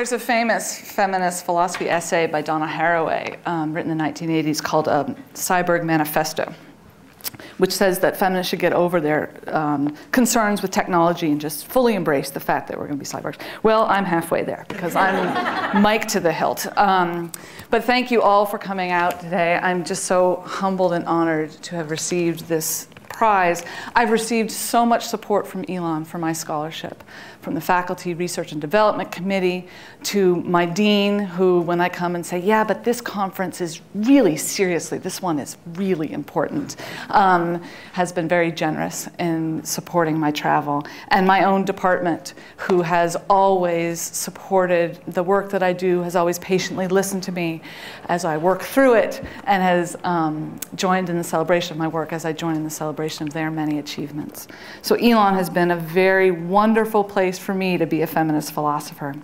There's a famous feminist philosophy essay by Donna Haraway, written in the 1980s, called Cyborg Manifesto, which says that feminists should get over their concerns with technology and just fully embrace the fact that we're going to be cyborgs. Well, I'm halfway there because I'm Mike to the hilt. But thank you all for coming out today. I'm just so humbled and honored to have received this prize. I've received so much support from Elon for my scholarship, from the Faculty Research and Development Committee to my dean, who, when I come and say, yeah, but this conference is really, seriously, this one is really important, has been very generous in supporting my travel. And my own department, who has always supported the work that I do, has always patiently listened to me as I work through it, and has joined in the celebration of my work as I join in the celebration of their many achievements. So Elon has been a very wonderful place for me to be a feminist philosopher.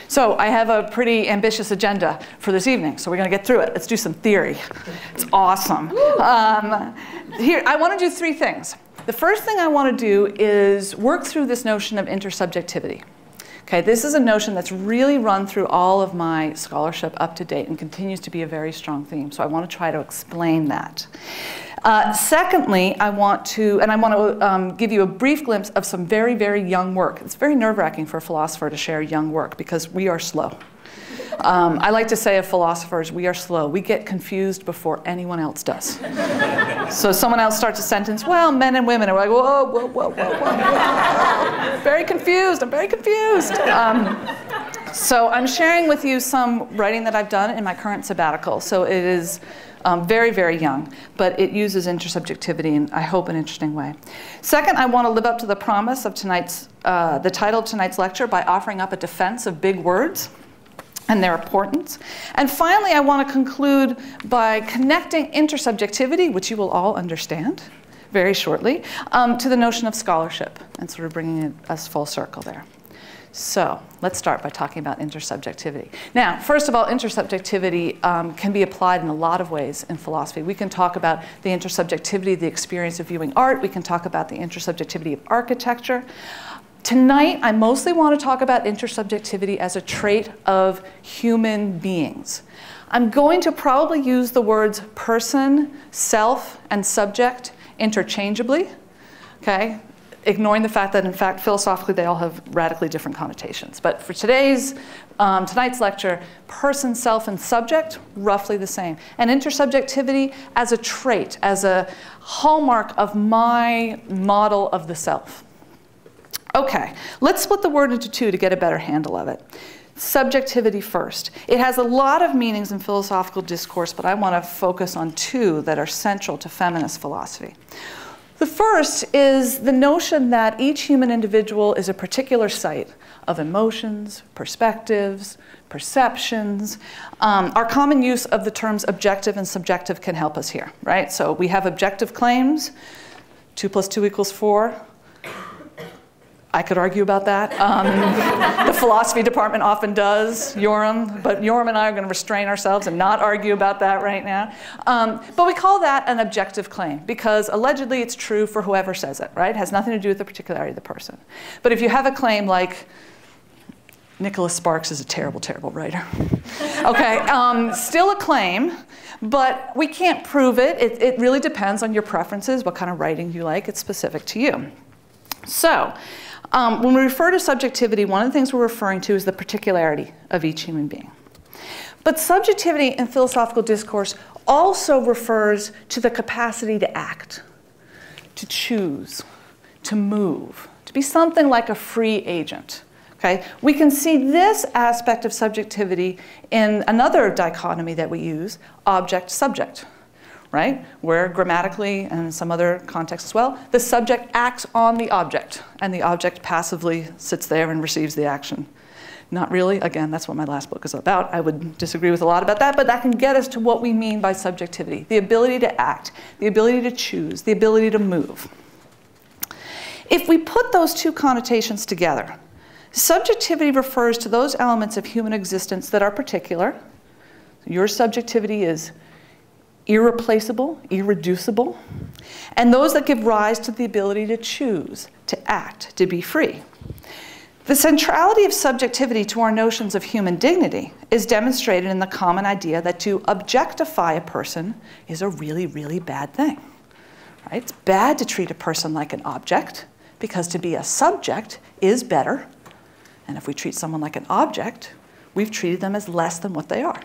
So I have a pretty ambitious agenda for this evening, so we're going to get through it. Let's do some theory. It's awesome. Here, I want to do three things. The first thing I want to do is work through this notion of intersubjectivity. Okay, this is a notion that's really run through all of my scholarship up to date and continues to be a very strong theme, so I want to try to explain that. Secondly, I want to give you a brief glimpse of some very, very young work. It's very nerve-wracking for a philosopher to share young work because we are slow. I like to say of philosophers, we are slow. We get confused before anyone else does. So someone else starts a sentence, well, men and women, and we're like, whoa, whoa, whoa, whoa, whoa. Very confused, I'm very confused. So I'm sharing with you some writing that I've done in my current sabbatical. So it is very, very young, but it uses intersubjectivity in, I hope, an interesting way. Second, I want to live up to the promise of the title of tonight's lecture by offering up a defense of big words and their importance. And finally, I want to conclude by connecting intersubjectivity, which you will all understand very shortly, to the notion of scholarship and sort of bringing us full circle there. So let's start by talking about intersubjectivity. Now, first of all, intersubjectivity can be applied in a lot of ways in philosophy. We can talk about the intersubjectivity of the experience of viewing art. We can talk about the intersubjectivity of architecture. Tonight, I mostly want to talk about intersubjectivity as a trait of human beings. I'm going to probably use the words person, self, and subject interchangeably, okay? Ignoring the fact that, in fact, philosophically, they all have radically different connotations. But for tonight's lecture, person, self, and subject, roughly the same. And intersubjectivity as a trait, as a hallmark of my model of the self. Okay, let's split the word into two to get a better handle of it. Subjectivity first. It has a lot of meanings in philosophical discourse, but I want to focus on two that are central to feminist philosophy. The first is the notion that each human individual is a particular site of emotions, perspectives, perceptions. Our common use of the terms objective and subjective can help us here, right? So we have objective claims, 2 + 2 = 4. I could argue about that. The philosophy department often does, Yoram, but Yoram and I are going to restrain ourselves and not argue about that right now. But we call that an objective claim because allegedly it's true for whoever says it, right? It has nothing to do with the particularity of the person. But if you have a claim like, Nicholas Sparks is a terrible, terrible writer. Okay, still a claim, but we can't prove it. It really depends on your preferences, what kind of writing you like. It's specific to you. So, when we refer to subjectivity, one of the things we're referring to is the particularity of each human being. But subjectivity in philosophical discourse also refers to the capacity to act, to choose, to move, to be something like a free agent. Okay? We can see this aspect of subjectivity in another dichotomy that we use, object-subject. Right? Where grammatically, and in some other contexts as well, the subject acts on the object, and the object passively sits there and receives the action. Not really. Again, that's what my last book is about. I would disagree with a lot about that, but that can get us to what we mean by subjectivity. The ability to act, the ability to choose, the ability to move. If we put those two connotations together, subjectivity refers to those elements of human existence that are particular. Your subjectivity is irreplaceable, irreducible, and those that give rise to the ability to choose, to act, to be free. The centrality of subjectivity to our notions of human dignity is demonstrated in the common idea that to objectify a person is a really, really bad thing. Right? It's bad to treat a person like an object, because to be a subject is better. And if we treat someone like an object, we've treated them as less than what they are.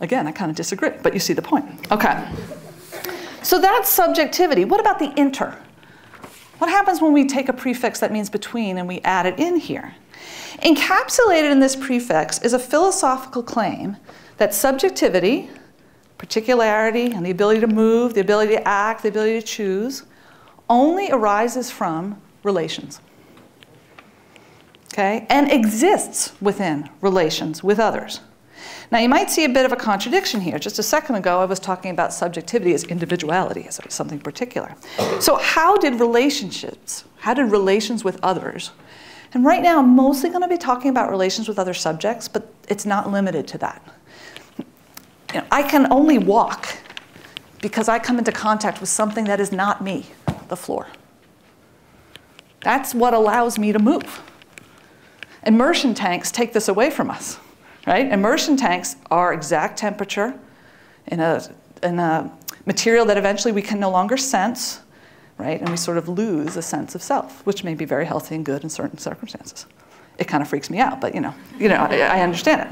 Again, I kind of disagree, but you see the point. Okay. So that's subjectivity. What about the inter? What happens when we take a prefix that means between and we add it in here? Encapsulated in this prefix is a philosophical claim that subjectivity, particularity, and the ability to move, the ability to act, the ability to choose, only arises from relations. Okay? And exists within relations with others. Now, you might see a bit of a contradiction here. Just a second ago, I was talking about subjectivity as individuality, as something particular. So how did relations with others? And right now, I'm mostly going to be talking about relations with other subjects, but it's not limited to that. You know, I can only walk because I come into contact with something that is not me, the floor. That's what allows me to move. Immersion tanks take this away from us. Right? Immersion tanks are exact temperature in a material that eventually we can no longer sense, right? And we sort of lose a sense of self, which may be very healthy and good in certain circumstances. It kind of freaks me out, but I understand it.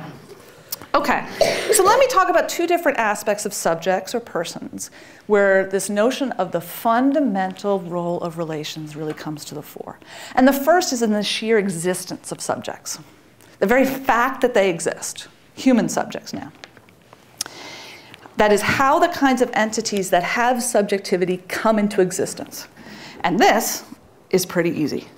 Okay, so let me talk about two different aspects of subjects or persons where this notion of the fundamental role of relations really comes to the fore. And the first is in the sheer existence of subjects. The very fact that they exist, human subjects now. That is how the kinds of entities that have subjectivity come into existence. And this is pretty easy.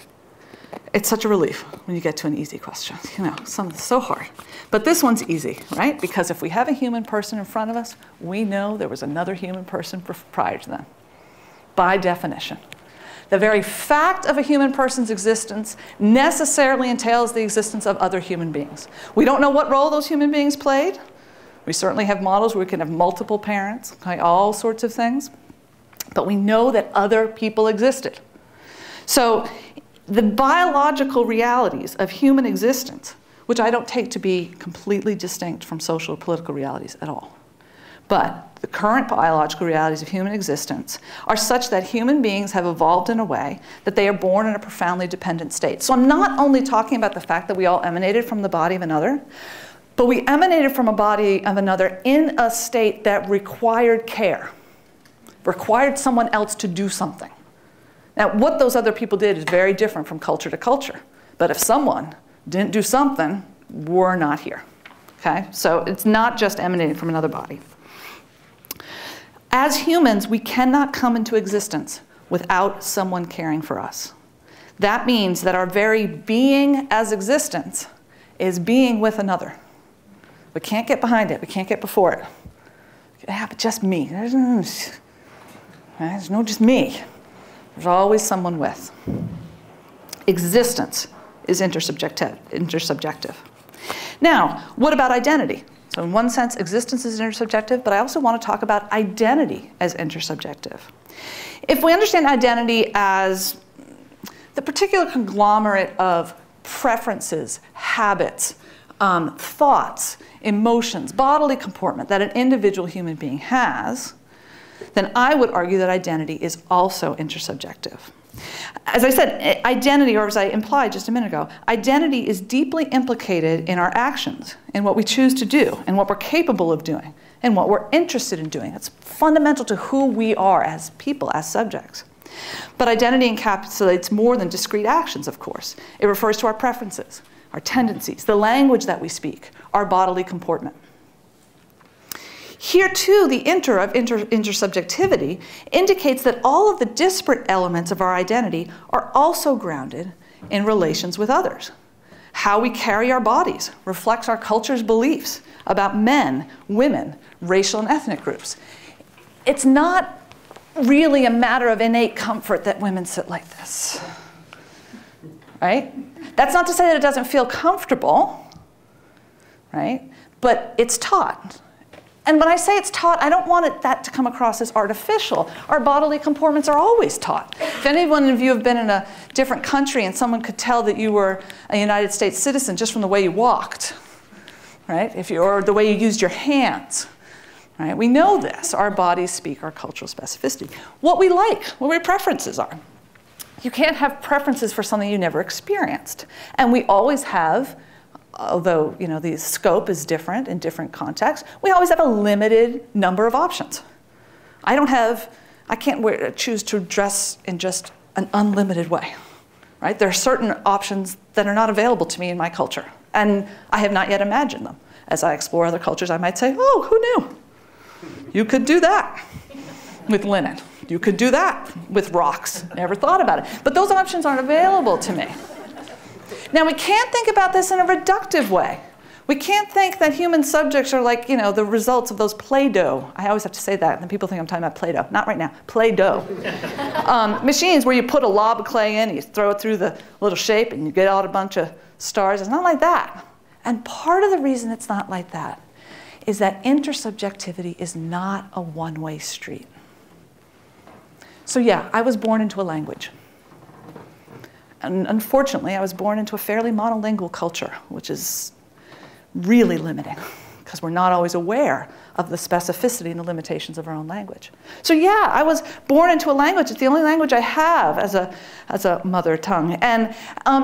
It's such a relief when you get to an easy question. Something's so hard. But this one's easy, right? Because if we have a human person in front of us, we know there was another human person prior to them, by definition. The very fact of a human person's existence necessarily entails the existence of other human beings. We don't know what role those human beings played. We certainly have models where we can have multiple parents, okay, all sorts of things. But we know that other people existed. So the biological realities of human existence, which I don't take to be completely distinct from social or political realities at all, but the current biological realities of human existence are such that human beings have evolved in a way that they are born in a profoundly dependent state. So I'm not only talking about the fact that we all emanated from the body of another, but we emanated from a body of another in a state that required care, required someone else to do something. Now, what those other people did is very different from culture to culture. But if someone didn't do something, we're not here. Okay? So it's not just emanating from another body. As humans, we cannot come into existence without someone caring for us. That means that our very being as existence is being with another. We can't get behind it. We can't get before it. Yeah, but just me. There's no just me. There's always someone with. Existence is intersubjective. Now, what about identity? So in one sense, existence is intersubjective, but I also want to talk about identity as intersubjective. If we understand identity as the particular conglomerate of preferences, habits, thoughts, emotions, bodily comportment that an individual human being has, then I would argue that identity is also intersubjective. As I said, identity, or as I implied just a minute ago, identity is deeply implicated in our actions, in what we choose to do, and what we're capable of doing, and what we're interested in doing. It's fundamental to who we are as people, as subjects. But identity encapsulates more than discrete actions, of course. It refers to our preferences, our tendencies, the language that we speak, our bodily comportment. Here, too, the intersubjectivity indicates that all of the disparate elements of our identity are also grounded in relations with others. How we carry our bodies reflects our culture's beliefs about men, women, racial and ethnic groups. It's not really a matter of innate comfort that women sit like this, right? That's not to say that it doesn't feel comfortable, right? But it's taught. And when I say it's taught, I don't want that to come across as artificial. Our bodily comportments are always taught. If any one of you have been in a different country and someone could tell that you were a United States citizen just from the way you walked, right? Or the way you used your hands, right? We know this. Our bodies speak our cultural specificity. What we like, what our preferences are. You can't have preferences for something you never experienced. And we always have, although the scope is different in different contexts, we always have a limited number of options. I can't choose to dress in just an unlimited way, right? There are certain options that are not available to me in my culture, and I have not yet imagined them. As I explore other cultures, I might say, oh, who knew? You could do that with linen. You could do that with rocks. Never thought about it. But those options aren't available to me. Now, we can't think about this in a reductive way. We can't think that human subjects are like, the results of those Play-Doh. I always have to say that, and people think I'm talking about Play-Doh. Not right now. Play-Doh. Machines where you put a lob of clay in, you throw it through the little shape, and you get out a bunch of stars. It's not like that. And part of the reason it's not like that is that intersubjectivity is not a one-way street. So yeah, I was born into a language. And unfortunately, I was born into a fairly monolingual culture, which is really limiting, because we're not always aware of the specificity and the limitations of our own language. So yeah, I was born into a language. It's the only language I have as a mother tongue. And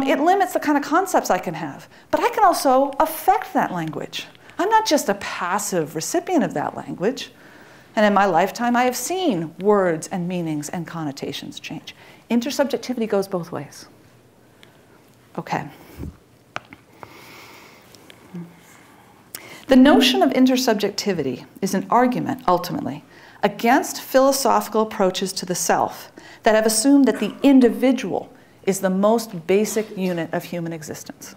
it limits the kind of concepts I can have. But I can also affect that language. I'm not just a passive recipient of that language. And in my lifetime, I have seen words and meanings and connotations change. Intersubjectivity goes both ways. Okay. The notion of intersubjectivity is an argument, ultimately, against philosophical approaches to the self that have assumed that the individual is the most basic unit of human existence.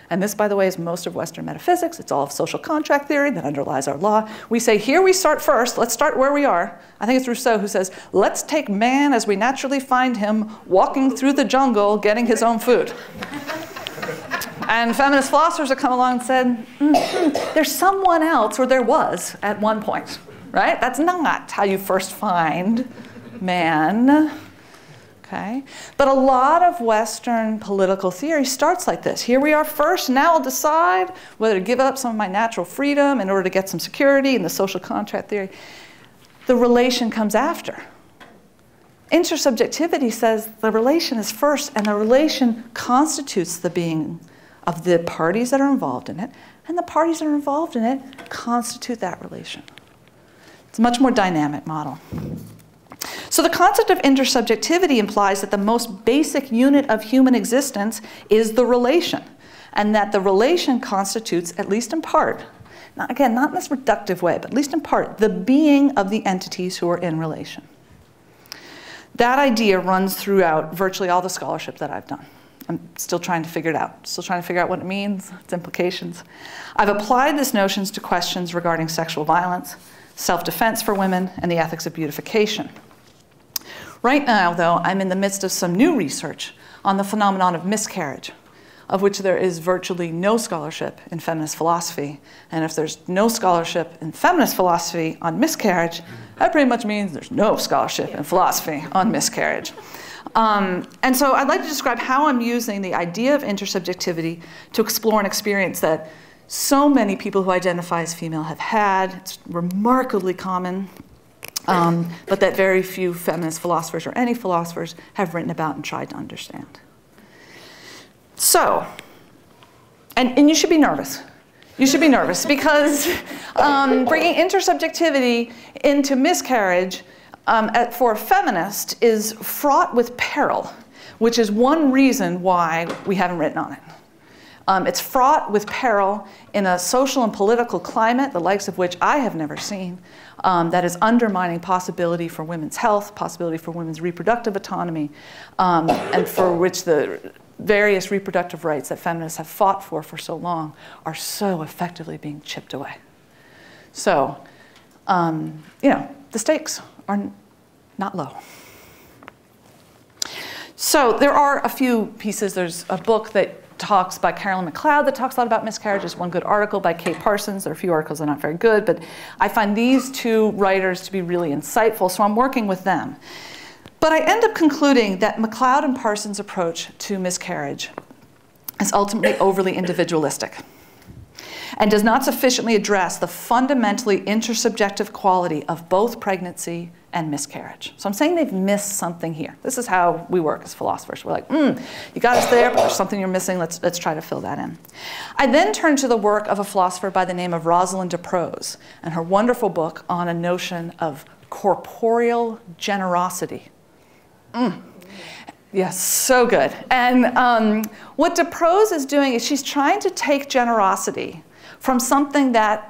And this, by the way, is most of Western metaphysics. It's all of social contract theory that underlies our law. We say, here we start first. Let's start where we are. I think it's Rousseau who says, let's take man as we naturally find him, walking through the jungle, getting his own food. And feminist philosophers have come along and said, there's someone else, or there was at one point, right? That's not how you first find man. Okay? But a lot of Western political theory starts like this. Here we are first, now I'll decide whether to give up some of my natural freedom in order to get some security in the social contract theory. The relation comes after. Intersubjectivity says the relation is first, and the relation constitutes the being of the parties that are involved in it, and the parties that are involved in it constitute that relation. It's a much more dynamic model. So the concept of intersubjectivity implies that the most basic unit of human existence is the relation, and that the relation constitutes, at least in part, again, not in this reductive way, but at least in part, the being of the entities who are in relation. That idea runs throughout virtually all the scholarship that I've done. I'm still trying to figure it out. Still trying to figure out what it means, its implications. I've applied these notions to questions regarding sexual violence, self-defense for women, and the ethics of beautification. Right now, though, I'm in the midst of some new research on the phenomenon of miscarriage, of which there is virtually no scholarship in feminist philosophy. And if there's no scholarship in feminist philosophy on miscarriage, that pretty much means there's no scholarship in philosophy on miscarriage. And so I'd like to describe how I'm using the idea of intersubjectivity to explore an experience that so many people who identify as female have had. It's remarkably common, but that very few feminist philosophers or any philosophers have written about and tried to understand. So, and you should be nervous. You should be nervous because bringing intersubjectivity into miscarriage for a feminist is fraught with peril, which is one reason why we haven't written on it. It's fraught with peril in a social and political climate, the likes of which I have never seen, that is undermining possibility for women's health, possibility for women's reproductive autonomy, and for which the various reproductive rights that feminists have fought for so long are so effectively being chipped away. So, you know, the stakes are not low. So there are a few pieces. There's a book that talks by Carolyn McLeod that talks a lot about miscarriage. There's one good article by Kate Parsons. There are a few articles that are not very good, but I find these two writers to be really insightful, so I'm working with them. But I end up concluding that McLeod and Parsons' approach to miscarriage is ultimately overly individualistic and does not sufficiently address the fundamentally intersubjective quality of both pregnancy and miscarriage. So I'm saying they've missed something here. This is how we work as philosophers. We're like, you got us there, but there's something you're missing. Let's try to fill that in. I then turn to the work of a philosopher by the name of Rosalind DeProse and her wonderful book on a notion of corporeal generosity. Yes, so good. And what DeProse is doing is she's trying to take generosity from something that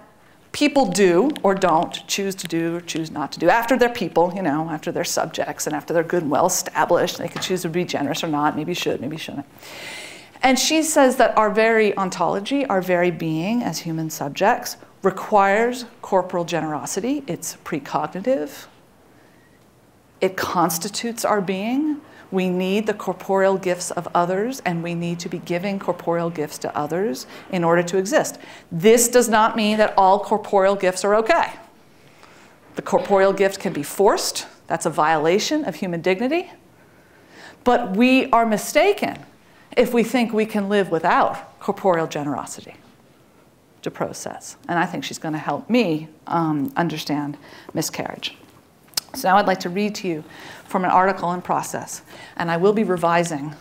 people do or don't, choose to do or choose not to do. After they're people, you know, after they're subjects and after they're good and well established, they can choose to be generous or not, maybe should, maybe shouldn't. And she says that our very ontology, our very being as human subjects, requires corporal generosity. It's precognitive. It constitutes our being. We need the corporeal gifts of others, and we need to be giving corporeal gifts to others in order to exist. This does not mean that all corporeal gifts are okay. The corporeal gift can be forced. That's a violation of human dignity. But we are mistaken if we think we can live without corporeal generosity, DeProse says. And I think she's going to help me understand miscarriage. So now I'd like to read to you from an article in process, and I will be revising.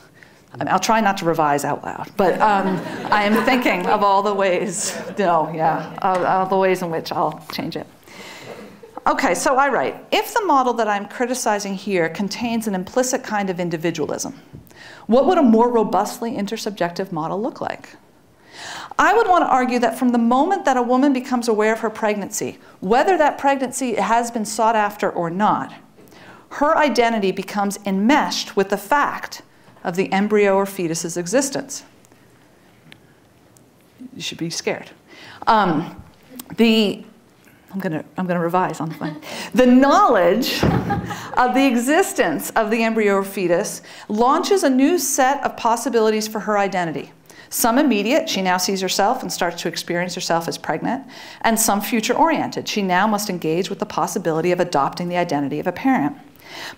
I'll try not to revise out loud, but I am thinking of all the ways, all the ways in which I'll change it. Okay, so I write, if the model that I'm criticizing here contains an implicit kind of individualism, what would a more robustly intersubjective model look like? I would want to argue that from the moment that a woman becomes aware of her pregnancy, whether that pregnancy has been sought after or not, her identity becomes enmeshed with the fact of the embryo or fetus's existence. You should be scared. I'm gonna revise on the fly. The knowledge of the existence of the embryo or fetus launches a new set of possibilities for her identity. Some immediate, she now sees herself and starts to experience herself as pregnant, and some future-oriented. She now must engage with the possibility of adopting the identity of a parent.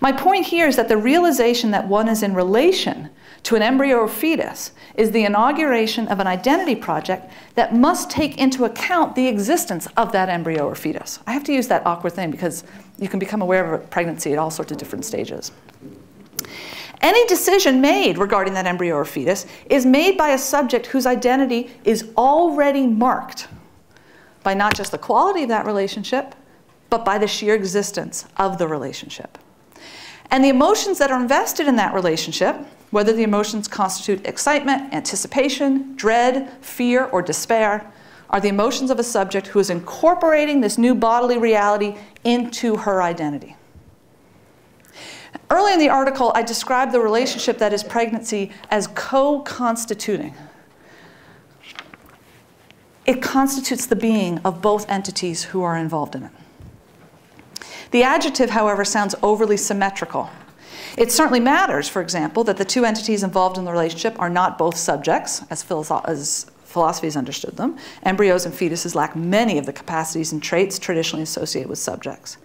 My point here is that the realization that one is in relation to an embryo or fetus is the inauguration of an identity project that must take into account the existence of that embryo or fetus. I have to use that awkward thing because you can become aware of a pregnancy at all sorts of different stages. Any decision made regarding that embryo or fetus is made by a subject whose identity is already marked by not just the quality of that relationship, but by the sheer existence of the relationship. And the emotions that are invested in that relationship, whether the emotions constitute excitement, anticipation, dread, fear, or despair, are the emotions of a subject who is incorporating this new bodily reality into her identity. Early in the article, I described the relationship that is pregnancy as co-constituting. It constitutes the being of both entities who are involved in it. The adjective, however, sounds overly symmetrical. It certainly matters, for example, that the two entities involved in the relationship are not both subjects, as philosophy has understood them. Embryos and fetuses lack many of the capacities and traits traditionally associated with subjects.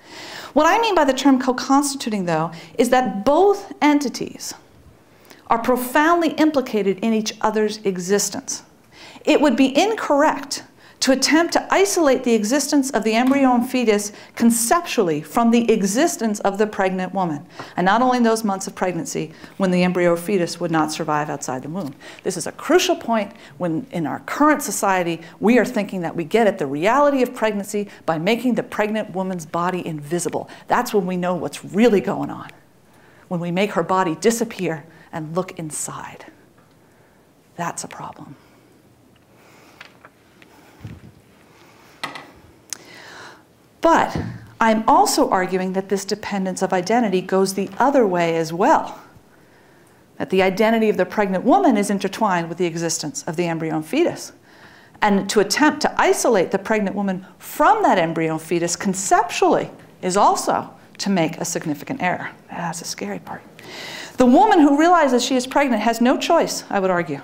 What I mean by the term co-constituting, though, is that both entities are profoundly implicated in each other's existence. It would be incorrect to attempt to isolate the existence of the embryo and fetus conceptually from the existence of the pregnant woman, and not only in those months of pregnancy when the embryo or fetus would not survive outside the womb. This is a crucial point when in our current society we are thinking that we get at the reality of pregnancy by making the pregnant woman's body invisible. That's when we know what's really going on, when we make her body disappear and look inside. That's a problem. But I'm also arguing that this dependence of identity goes the other way as well. That the identity of the pregnant woman is intertwined with the existence of the embryo and fetus. And to attempt to isolate the pregnant woman from that embryo and fetus conceptually is also to make a significant error. That's a scary part. The woman who realizes she is pregnant has no choice, I would argue,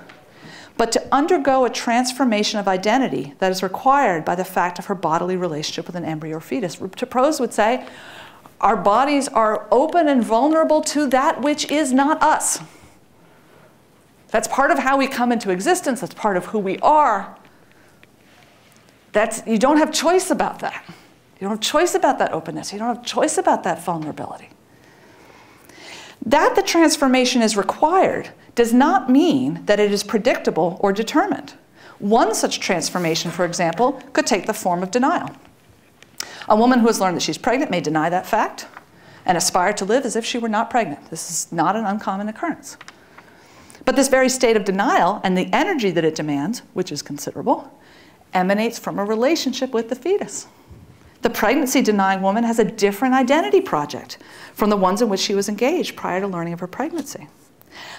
but to undergo a transformation of identity that is required by the fact of her bodily relationship with an embryo or fetus. Prose would say, our bodies are open and vulnerable to that which is not us. That's part of how we come into existence. That's part of who we are. You don't have choice about that. You don't have choice about that openness. You don't have choice about that vulnerability. That the transformation is required does not mean that it is predictable or determined. One such transformation, for example, could take the form of denial. A woman who has learned that she's pregnant may deny that fact and aspire to live as if she were not pregnant. This is not an uncommon occurrence. But this very state of denial and the energy that it demands, which is considerable, emanates from a relationship with the fetus. The pregnancy-denying woman has a different identity project from the ones in which she was engaged prior to learning of her pregnancy.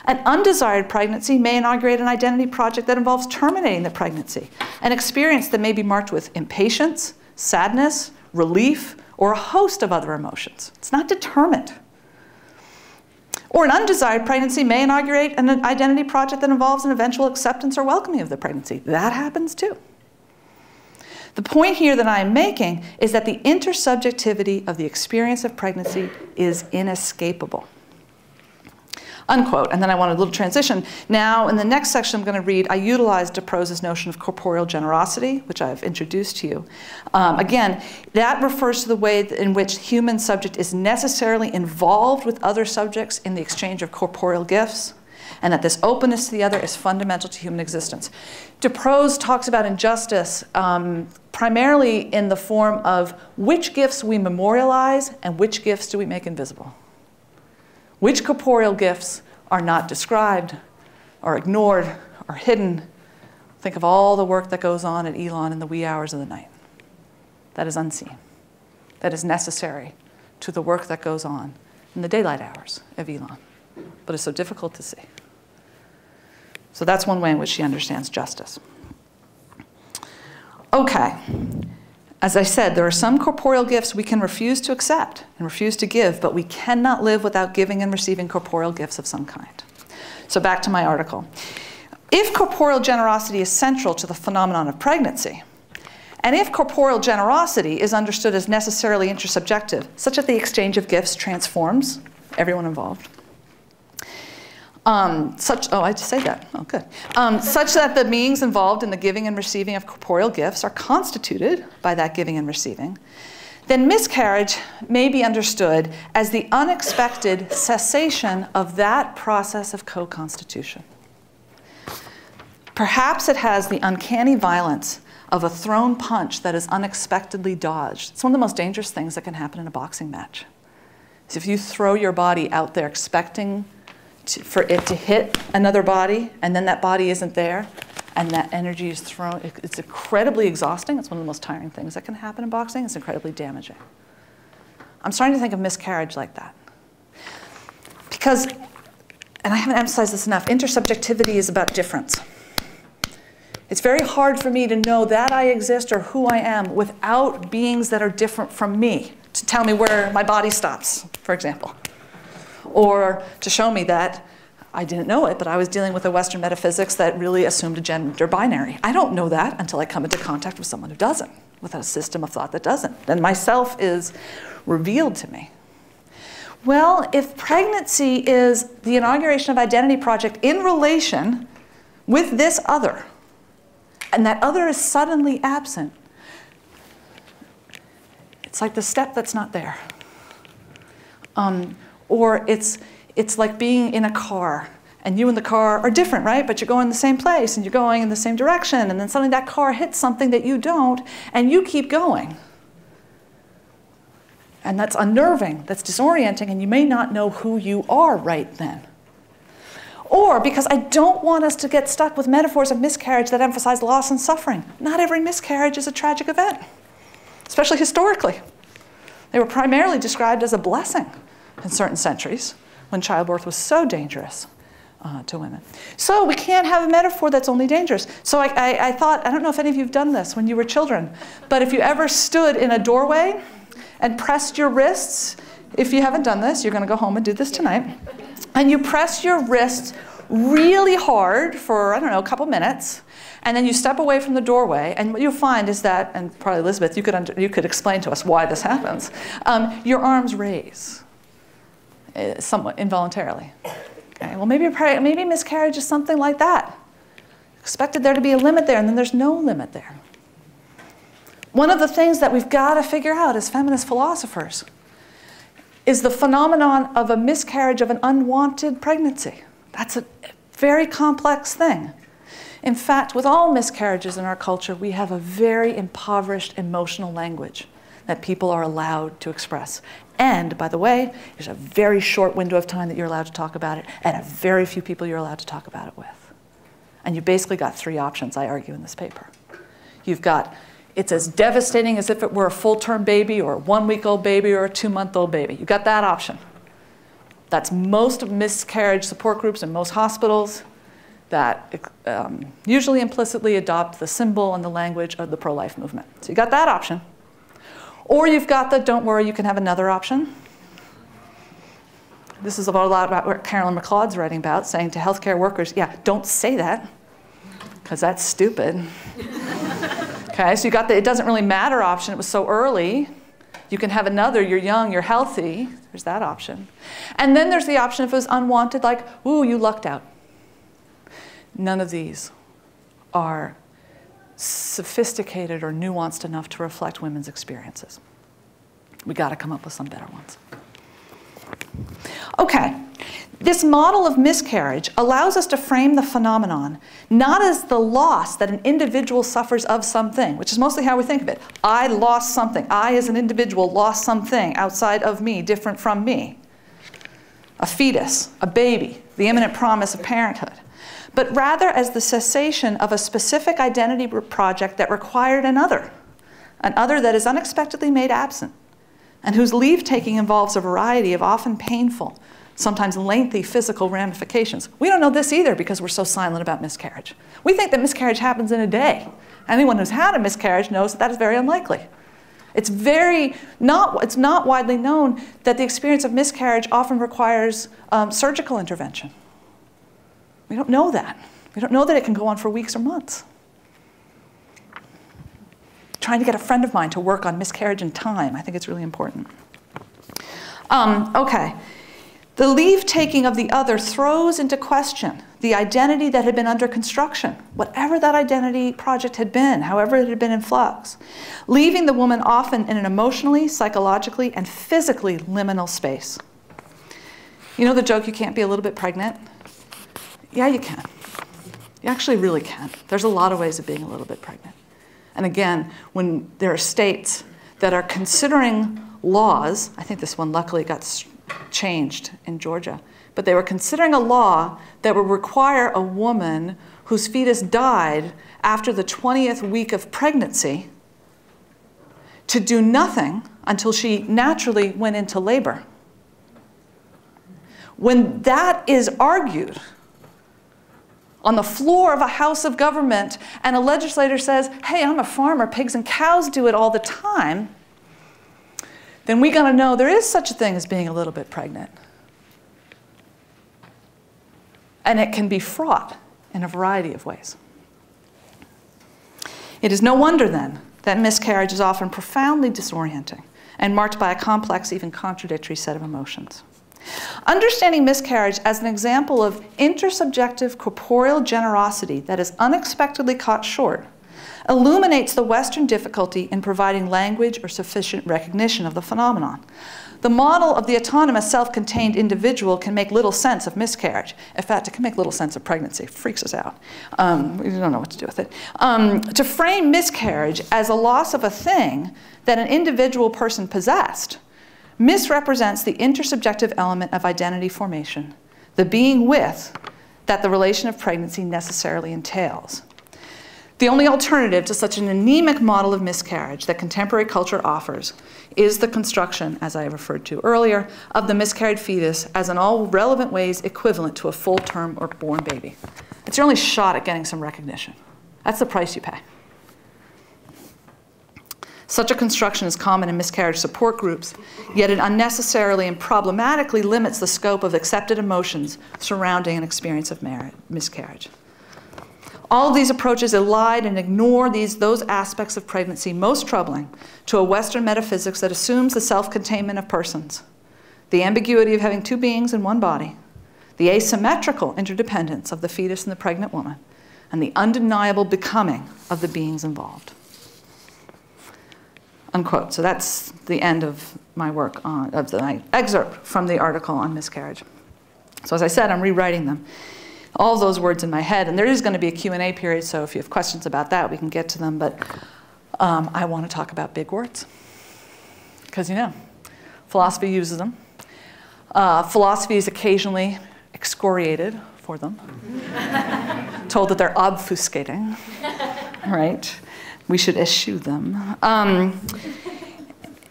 An undesired pregnancy may inaugurate an identity project that involves terminating the pregnancy, an experience that may be marked with impatience, sadness, relief, or a host of other emotions. It's not determined. Or an undesired pregnancy may inaugurate an identity project that involves an eventual acceptance or welcoming of the pregnancy. That happens too. The point here that I am making is that the intersubjectivity of the experience of pregnancy is inescapable. Unquote. And then I want a little transition. Now, in the next section I'm going to read, I utilized de Prose's notion of corporeal generosity, which I've introduced to you. Again, that refers to the way in which human subject is necessarily involved with other subjects in the exchange of corporeal gifts, and that this openness to the other is fundamental to human existence. De Prose talks about injustice primarily in the form of which gifts we memorialize and which gifts do we make invisible. Which corporeal gifts are not described, or ignored, or hidden. Think of all the work that goes on at Elon in the wee hours of the night. That is unseen. That is necessary to the work that goes on in the daylight hours of Elon, but is so difficult to see. So that's one way in which she understands justice. Okay. As I said, there are some corporeal gifts we can refuse to accept and refuse to give, but we cannot live without giving and receiving corporeal gifts of some kind. So back to my article. If corporeal generosity is central to the phenomenon of pregnancy, and if corporeal generosity is understood as necessarily intersubjective, such that the exchange of gifts transforms everyone involved, such that the beings involved in the giving and receiving of corporeal gifts are constituted by that giving and receiving, then miscarriage may be understood as the unexpected cessation of that process of co-constitution. Perhaps it has the uncanny violence of a thrown punch that is unexpectedly dodged. It's one of the most dangerous things that can happen in a boxing match. Is if you throw your body out there expecting for it to hit another body, and then that body isn't there, and that energy is thrown. It's incredibly exhausting. It's one of the most tiring things that can happen in boxing. It's incredibly damaging. I'm starting to think of miscarriage like that. Because, and I haven't emphasized this enough, intersubjectivity is about difference. It's very hard for me to know that I exist or who I am without beings that are different from me to tell me where my body stops, for example. Or to show me that I didn't know it, but I was dealing with a Western metaphysics that really assumed a gender binary. I don't know that until I come into contact with someone who doesn't, with a system of thought that doesn't. Then myself is revealed to me. Well, if pregnancy is the inauguration of identity project in relation with this other, and that other is suddenly absent, it's like the step that's not there. Or it's like being in a car, and you and the car are different, right? But you're going the same place, and you're going in the same direction, and then suddenly that car hits something that you don't, and you keep going. And that's unnerving, that's disorienting, and you may not know who you are right then. Or because I don't want us to get stuck with metaphors of miscarriage that emphasize loss and suffering. Not every miscarriage is a tragic event, especially historically. They were primarily described as a blessing in certain centuries when childbirth was so dangerous to women. So we can't have a metaphor that's only dangerous. So I thought, I don't know if any of you have done this when you were children, but if you ever stood in a doorway and pressed your wrists, if you haven't done this, you're going to go home and do this tonight, and you press your wrists really hard for, I don't know, a couple minutes, and then you step away from the doorway, and what you'll find is that, and probably Elizabeth, you could explain to us why this happens, your arms raise, somewhat involuntarily. Okay, well, maybe miscarriage is something like that. Expected there to be a limit there, and then there's no limit there. One of the things that we've got to figure out as feminist philosophers is the phenomenon of a miscarriage of an unwanted pregnancy. That's a very complex thing. In fact, with all miscarriages in our culture, we have a very impoverished emotional language that people are allowed to express. And, by the way, there's a very short window of time that you're allowed to talk about it, and a very few people you're allowed to talk about it with. And you basically got three options, I argue, in this paper. You've got, it's as devastating as if it were a full-term baby or a 1-week-old baby or a 2-month-old baby. You've got that option. That's most of miscarriage support groups in most hospitals that usually implicitly adopt the symbol and the language of the pro-life movement. So you got that option. Or you've got the, don't worry, you can have another option. This is a lot about what Carolyn McLeod's writing about, saying to healthcare workers, yeah, don't say that, because that's stupid. Okay, so you got the it doesn't really matter option. It was so early. You can have another, you're young, you're healthy. There's that option. And then there's the option if it was unwanted, like, ooh, you lucked out. None of these are sophisticated or nuanced enough to reflect women's experiences. We got to come up with some better ones. Okay, this model of miscarriage allows us to frame the phenomenon not as the loss that an individual suffers of something, which is mostly how we think of it. I lost something. I, as an individual, lost something outside of me, different from me. A fetus, a baby, the imminent promise of parenthood. But rather as the cessation of a specific identity project that required another that is unexpectedly made absent, and whose leave-taking involves a variety of often painful, sometimes lengthy physical ramifications. We don't know this either because we're so silent about miscarriage. We think that miscarriage happens in a day. Anyone who's had a miscarriage knows that that is very unlikely. It's not widely known that the experience of miscarriage often requires surgical intervention. We don't know that. We don't know that it can go on for weeks or months. Trying to get a friend of mine to work on miscarriage and time. I think it's really important. Okay. The leave-taking of the other throws into question the identity that had been under construction, whatever that identity project had been, however it had been in flux, leaving the woman often in an emotionally, psychologically, and physically liminal space. You know the joke, you can't be a little bit pregnant? Yeah, you can. You actually really can. There's a lot of ways of being a little bit pregnant. And again, when there are states that are considering laws, I think this one luckily got changed in Georgia, but they were considering a law that would require a woman whose fetus died after the 20th week of pregnancy to do nothing until she naturally went into labor. When that is argued on the floor of a house of government, and a legislator says, hey, I'm a farmer, pigs and cows do it all the time, then we gotta know there is such a thing as being a little bit pregnant. And it can be fraught in a variety of ways. It is no wonder then that miscarriage is often profoundly disorienting and marked by a complex, even contradictory set of emotions. Understanding miscarriage as an example of intersubjective corporeal generosity that is unexpectedly caught short illuminates the Western difficulty in providing language or sufficient recognition of the phenomenon. The model of the autonomous, self-contained individual can make little sense of miscarriage. In fact, it can make little sense of pregnancy. It freaks us out. We don't know what to do with it. To frame miscarriage as a loss of a thing that an individual person possessed misrepresents the intersubjective element of identity formation, the being with that the relation of pregnancy necessarily entails. The only alternative to such an anemic model of miscarriage that contemporary culture offers is the construction, as I referred to earlier, of the miscarried fetus as in all relevant ways equivalent to a full-term or born baby. It's your only shot at getting some recognition. That's the price you pay. Such a construction is common in miscarriage support groups, yet it unnecessarily and problematically limits the scope of accepted emotions surrounding an experience of miscarriage. All of these approaches elide and ignore those aspects of pregnancy most troubling to a Western metaphysics that assumes the self-containment of persons, the ambiguity of having two beings in one body, the asymmetrical interdependence of the fetus and the pregnant woman, and the undeniable becoming of the beings involved. Unquote. So that's the end of my work my excerpt from the article on miscarriage. So as I said, I'm rewriting them. All those words in my head, and there is going to be a Q&A period, so if you have questions about that, we can get to them, but I want to talk about big words. Because, you know, philosophy uses them. Philosophy is occasionally excoriated for them, told that they're obfuscating, right? We should eschew them. And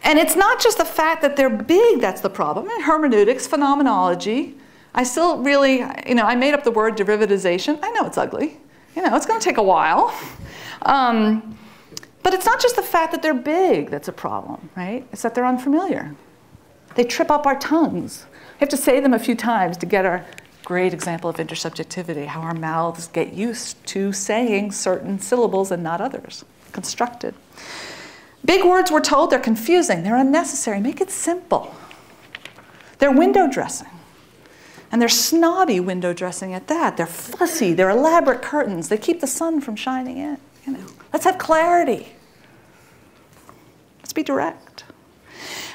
it's not just the fact that they're big that's the problem. In hermeneutics, phenomenology, I still really, you know, I made up the word derivatization. I know it's ugly. You know, it's going to take a while. But it's not just the fact that they're big that's a problem, right? It's that they're unfamiliar. They trip up our tongues. We have to say them a few times to get our great example of intersubjectivity, how our mouths get used to saying certain syllables and not others. Constructed. Big words, we're told, they're confusing, they're unnecessary. Make it simple. They're window dressing. And they're snobby window dressing at that. They're fussy, they're elaborate curtains. They keep the sun from shining in. You know. Let's have clarity. Let's be direct.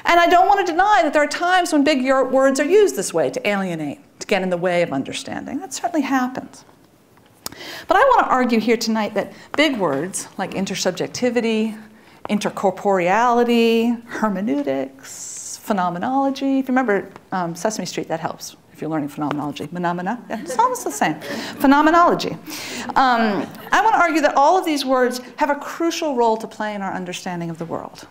And I don't want to deny that there are times when big words are used this way to alienate, to get in the way of understanding. That certainly happens. But I want to argue here tonight that big words like intersubjectivity, intercorporeality, hermeneutics, phenomenology. If you remember Sesame Street, that helps if you're learning phenomenology. Phenomena, yeah, it's almost the same. Phenomenology. I want to argue that all of these words have a crucial role to play in our understanding of the world.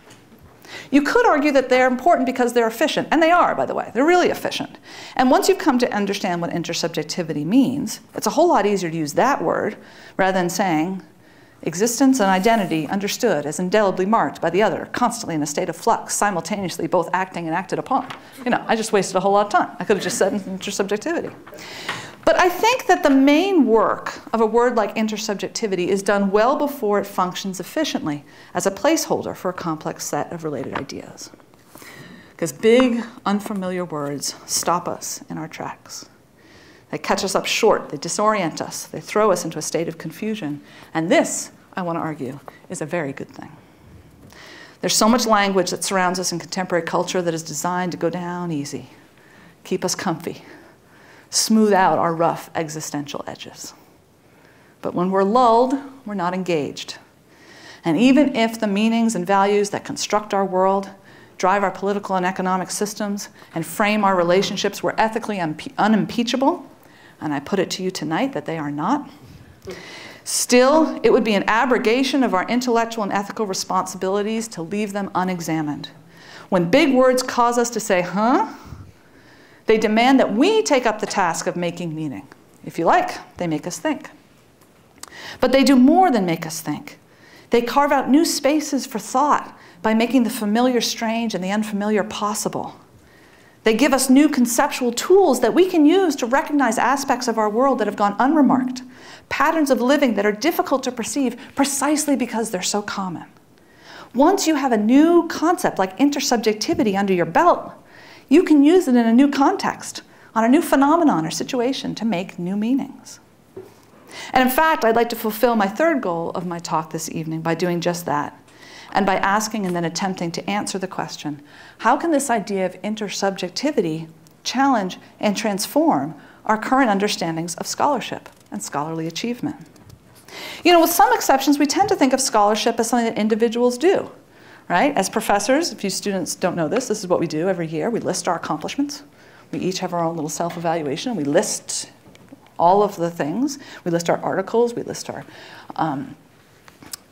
You could argue that they're important because they're efficient, and they are, by the way. They're really efficient. And once you've come to understand what intersubjectivity means, it's a whole lot easier to use that word rather than saying existence and identity understood as indelibly marked by the other, constantly in a state of flux, simultaneously both acting and acted upon. You know, I just wasted a whole lot of time. I could have just said intersubjectivity. But I think that the main work of a word like intersubjectivity is done well before it functions efficiently as a placeholder for a complex set of related ideas. Because big, unfamiliar words stop us in our tracks. They catch us up short, they disorient us, they throw us into a state of confusion. And this, I want to argue, is a very good thing. There's so much language that surrounds us in contemporary culture that is designed to go down easy, keep us comfy, smooth out our rough existential edges. But when we're lulled, we're not engaged. And even if the meanings and values that construct our world, drive our political and economic systems, and frame our relationships were ethically unimpeachable, and I put it to you tonight that they are not, still, it would be an abrogation of our intellectual and ethical responsibilities to leave them unexamined. When big words cause us to say, huh? They demand that we take up the task of making meaning. If you like, they make us think. But they do more than make us think. They carve out new spaces for thought by making the familiar strange and the unfamiliar possible. They give us new conceptual tools that we can use to recognize aspects of our world that have gone unremarked, patterns of living that are difficult to perceive precisely because they're so common. Once you have a new concept like intersubjectivity under your belt, you can use it in a new context, on a new phenomenon or situation to make new meanings. And in fact, I'd like to fulfill my third goal of my talk this evening by doing just that, and by asking and then attempting to answer the question, how can this idea of intersubjectivity challenge and transform our current understandings of scholarship and scholarly achievement? You know, with some exceptions, we tend to think of scholarship as something that individuals do. Right? As professors, if you students don't know this, this is what we do every year. We list our accomplishments. We each have our own little self-evaluation. We list all of the things. We list our articles. We list our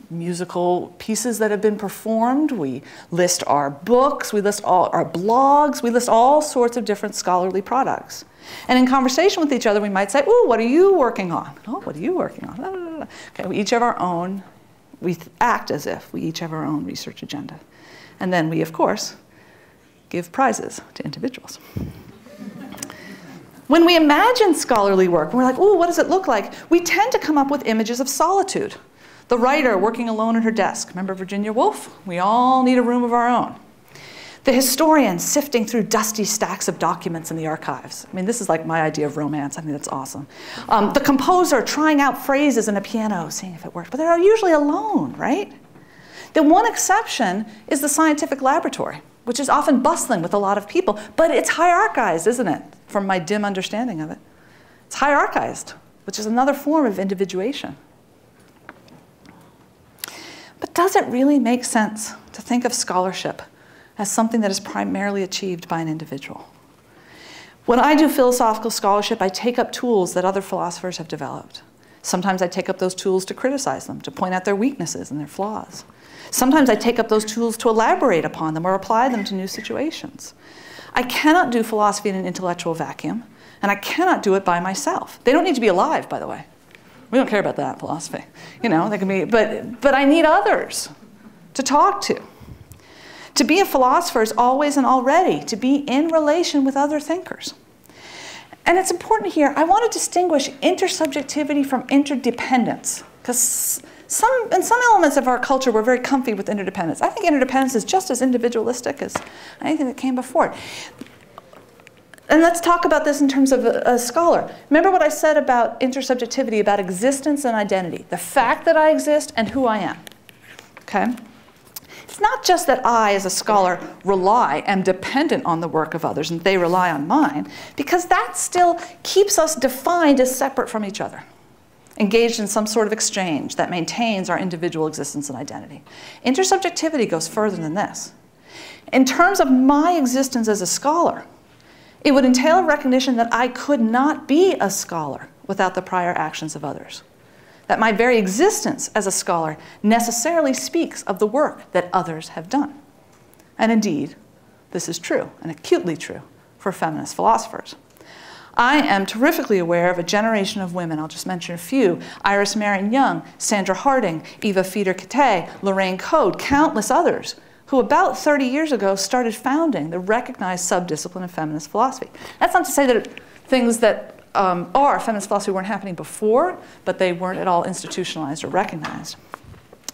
musical pieces that have been performed. We list our books. We list all our blogs. We list all sorts of different scholarly products. And in conversation with each other, we might say, ooh, what are you working on? Oh, what are you working on? Okay, we each have our own we act as if we each have our own research agenda. And then we, of course, give prizes to individuals. When we imagine scholarly work, we're like, oh, what does it look like? We tend to come up with images of solitude. The writer working alone at her desk. Remember Virginia Woolf? We all need a room of our own. The historian sifting through dusty stacks of documents in the archives. I mean, this is like my idea of romance. I think that's awesome. The composer trying out phrases in a piano, seeing if it works. But they're usually alone, right? The one exception is the scientific laboratory, which is often bustling with a lot of people. But it's hierarchized, isn't it? From my dim understanding of it. It's hierarchized, which is another form of individuation. But does it really make sense to think of scholarship as something that is primarily achieved by an individual? When I do philosophical scholarship, I take up tools that other philosophers have developed. Sometimes I take up those tools to criticize them, to point out their weaknesses and their flaws. Sometimes I take up those tools to elaborate upon them or apply them to new situations. I cannot do philosophy in an intellectual vacuum, and I cannot do it by myself. They don't need to be alive, by the way. We don't care about that in philosophy. You know, they can be, but I need others to talk to. To be a philosopher is always and already to be in relation with other thinkers. And it's important here, I want to distinguish intersubjectivity from interdependence, because in some elements of our culture, we're very comfy with interdependence. I think interdependence is just as individualistic as anything that came before it. And let's talk about this in terms of a scholar. Remember what I said about intersubjectivity, about existence and identity, the fact that I exist and who I am, okay? It's not just that I, as a scholar, am dependent on the work of others and they rely on mine, because that still keeps us defined as separate from each other, engaged in some sort of exchange that maintains our individual existence and identity. Intersubjectivity goes further than this. In terms of my existence as a scholar, it would entail a recognition that I could not be a scholar without the prior actions of others. That my very existence as a scholar necessarily speaks of the work that others have done. And indeed, this is true, and acutely true, for feminist philosophers. I am terrifically aware of a generation of women, I'll just mention a few, Iris Marion Young, Sandra Harding, Eva Fieder-Kitay, Lorraine Code, countless others, who about 30 years ago started founding the recognized subdiscipline of feminist philosophy. That's not to say that things that are feminist philosophy weren't happening before, but they weren't at all institutionalized or recognized.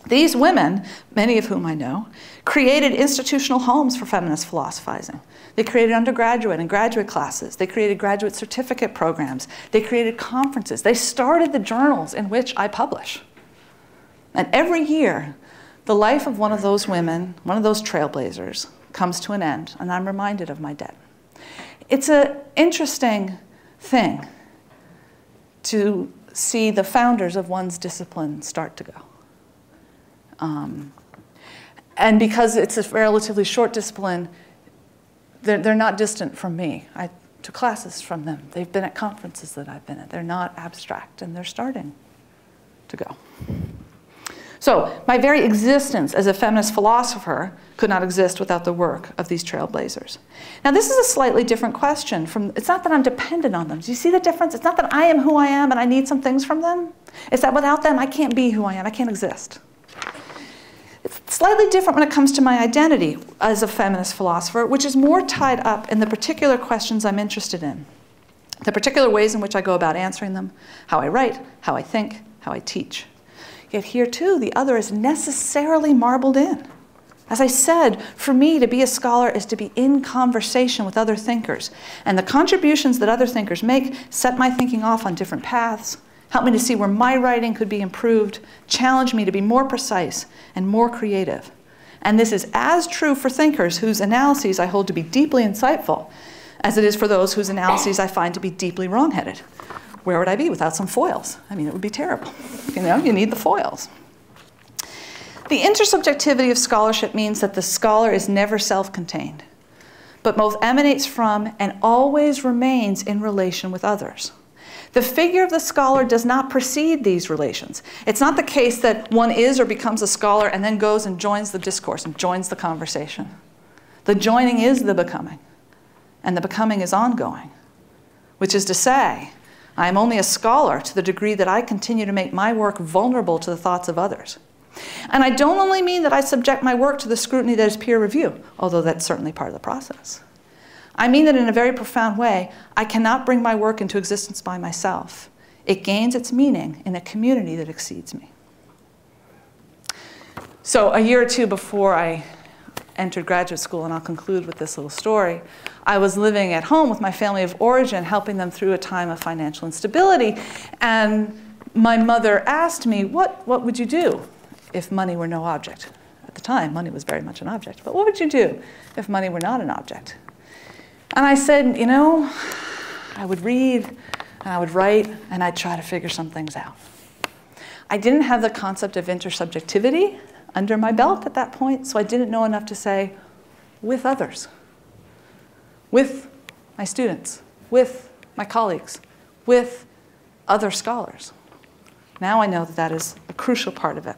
These women, many of whom I know, created institutional homes for feminist philosophizing. They created undergraduate and graduate classes. They created graduate certificate programs. They created conferences. They started the journals in which I publish. And every year, the life of one of those women, one of those trailblazers, comes to an end, and I'm reminded of my debt. It's an interesting thing to see the founders of one's discipline start to go. And because it's a relatively short discipline, they're not distant from me. I took classes from them. They've been at conferences that I've been at. They're not abstract, and they're starting to go. So my very existence as a feminist philosopher could not exist without the work of these trailblazers. Now this is a slightly different question. It's not that I'm dependent on them. Do you see the difference? It's not that I am who I am and I need some things from them. It's that without them I can't be who I am. I can't exist. It's slightly different when it comes to my identity as a feminist philosopher, which is more tied up in the particular questions I'm interested in, the particular ways in which I go about answering them, how I write, how I think, how I teach. Yet here too, the other is necessarily marbled in. As I said, for me, to be a scholar is to be in conversation with other thinkers. And the contributions that other thinkers make set my thinking off on different paths, help me to see where my writing could be improved, challenge me to be more precise and more creative. And this is as true for thinkers whose analyses I hold to be deeply insightful as it is for those whose analyses I find to be deeply wrong-headed. Where would I be without some foils? I mean, it would be terrible. You know, you need the foils. The intersubjectivity of scholarship means that the scholar is never self-contained, but both emanates from and always remains in relation with others. The figure of the scholar does not precede these relations. It's not the case that one is or becomes a scholar and then goes and joins the discourse and joins the conversation. The joining is the becoming, and the becoming is ongoing, which is to say, I am only a scholar to the degree that I continue to make my work vulnerable to the thoughts of others. And I don't only mean that I subject my work to the scrutiny that is peer review, although that's certainly part of the process. I mean that in a very profound way, I cannot bring my work into existence by myself. It gains its meaning in a community that exceeds me. So a year or two before I entered graduate school, and I'll conclude with this little story, I was living at home with my family of origin, helping them through a time of financial instability. And my mother asked me, what would you do if money were no object? At the time, money was very much an object. But what would you do if money were not an object? And I said, you know, I would read, and I would write, and I'd try to figure some things out. I didn't have the concept of intersubjectivity under my belt at that point, so I didn't know enough to say, with others, with my students, with my colleagues, with other scholars. Now I know that that is a crucial part of it.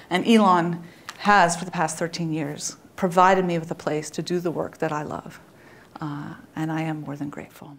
And Elon has, for the past 13 years, provided me with a place to do the work that I love. And I am more than grateful.